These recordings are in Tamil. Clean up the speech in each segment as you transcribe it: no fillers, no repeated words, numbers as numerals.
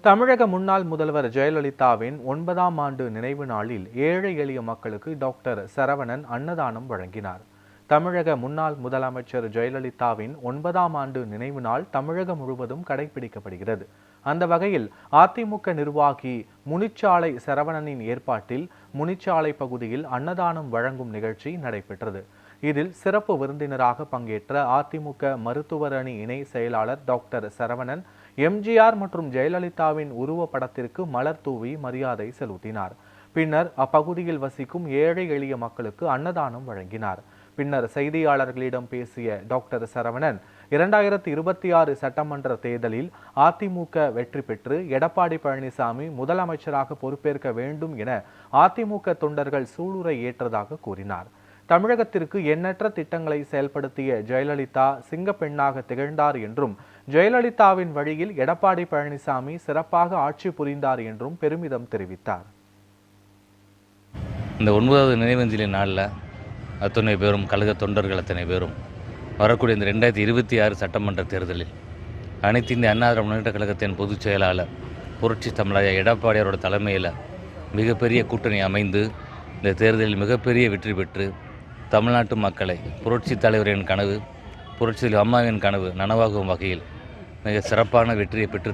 தமிழக முன்னாள் முதல்வர் ஜெயலலிதாவின் 9ஆம் ஆண்டு நினைவு நாளில் ஏழை எளிய மக்களுக்கு டாக்டர் சரவணன் அன்னதானம் வழங்கினார். தமிழக முன்னாள் முதலமைச்சர் ஜெயலலிதாவின் 9ஆம் ஆண்டு நினைவு நாள் தமிழகம் முழுவதும் கடைபிடிக்கப்படுகிறது. அந்த வகையில் அதிமுக நிர்வாகி முனிச்சாலை சரவணனின் ஏற்பாட்டில் முனிச்சாலை பகுதியில் அன்னதானம் வழங்கும் நிகழ்ச்சி நடைபெற்றது. இதில் சிறப்பு விருந்தினராக பங்கேற்ற அதிமுக மருத்துவர் அணி இணை செயலாளர் டாக்டர் சரவணன் எம்ஜிஆர் மற்றும் ஜெயலலிதாவின் உருவப்படத்திற்கு மலர் தூவி மரியாதை செலுத்தினார். பின்னர் அப்பகுதியில் வசிக்கும் ஏழை எளிய மக்களுக்கு அன்னதானம் வழங்கினார். பின்னர் செய்தியாளர்களிடம் பேசிய டாக்டர் சரவணன், 2026 சட்டமன்ற தேர்தலில் அதிமுக வெற்றி பெற்று எடப்பாடி பழனிசாமி முதலமைச்சராக பொறுப்பேற்க வேண்டும் என அதிமுக தொண்டர்கள் சூளுரை ஏற்றதாக கூறினார். தமிழகத்திற்கு எண்ணற்ற திட்டங்களை செயல்படுத்திய ஜெயலலிதா சிங்கப்பெண்ணாக திகழ்ந்தார் என்றும், ஜெயலலிதாவின் வழியில் எடப்பாடி பழனிசாமி சிறப்பாக ஆட்சி புரிந்தார் என்றும் பெருமிதம் தெரிவித்தார். இந்த 9வது நினைவஞ்சலி நாளில் அத்தனை பேரும் கழக தொண்டர்கள் அத்தனை பேரும் வரக்கூடிய இந்த 2026 சட்டமன்ற தேர்தலில் அனைத்து இந்திய அண்ணா திராவிட முன்னேற்ற கழகத்தின் பொதுச் செயலாளர் புரட்சி தமிழர் எடப்பாடியாரோட தலைமையில் மிகப்பெரிய கூட்டணி அமைந்து இந்த தேர்தலில் மிகப்பெரிய வெற்றி பெற்று தமிழ்நாட்டு மக்களை புரட்சி தலைவரின் கனவு, புரட்சி அம்மாவின் கனவு நனவாகும் வகையில் மிக சிறப்பான வெற்றியை பெற்று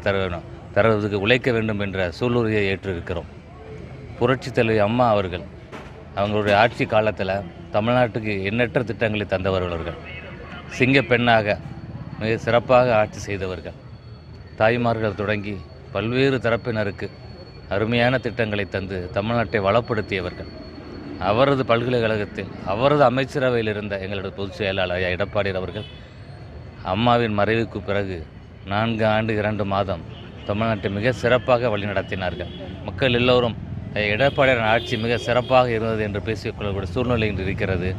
தருவதற்கு உழைக்க வேண்டும் என்ற சூளுரையை ஏற்றிருக்கிறோம். புரட்சி தலைவி அம்மா அவர்கள் அவங்களுடைய ஆட்சி காலத்தில் தமிழ்நாட்டுக்கு எண்ணற்ற திட்டங்களை தந்தவர்கள், சிங்க பெண்ணாக மிக சிறப்பாக ஆட்சி செய்தவர்கள், தாய்மார்கள் தொடங்கி பல்வேறு தரப்பினருக்கு அருமையான திட்டங்களை தந்து தமிழ்நாட்டை வளப்படுத்தியவர்கள். அவரது பல்கலைக்கழகத்தில் அவரது அமைச்சரவையில் இருந்த எங்களோட பொதுச் செயலாளர் எடப்பாடி அவர்கள் அம்மாவின் மறைவுக்கு பிறகு 4 ஆண்டு 2 மாதம் தமிழ்நாட்டை மிக சிறப்பாக வழிநடத்தினார்கள். மக்கள் எல்லோரும் எடப்பாடியாரின் ஆட்சி மிக சிறப்பாக இருந்தது என்று பேசிக்கொள்ளக்கூடிய சூழ்நிலை இன்று இருக்கிறது.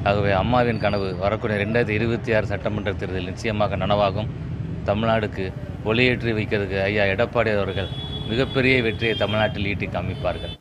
ஆகவே அம்மாவின் கனவு வரக்கூடிய 2026 சட்டமன்ற தேர்தலில் நிச்சயமாக நனவாகும். தமிழ்நாடுக்கு ஒளியேற்றி வைக்கிறதுக்கு ஐயா எடப்பாடி அவர்கள் மிகப்பெரிய வெற்றியை தமிழ்நாட்டில் ஈட்டி காமிப்பார்கள்.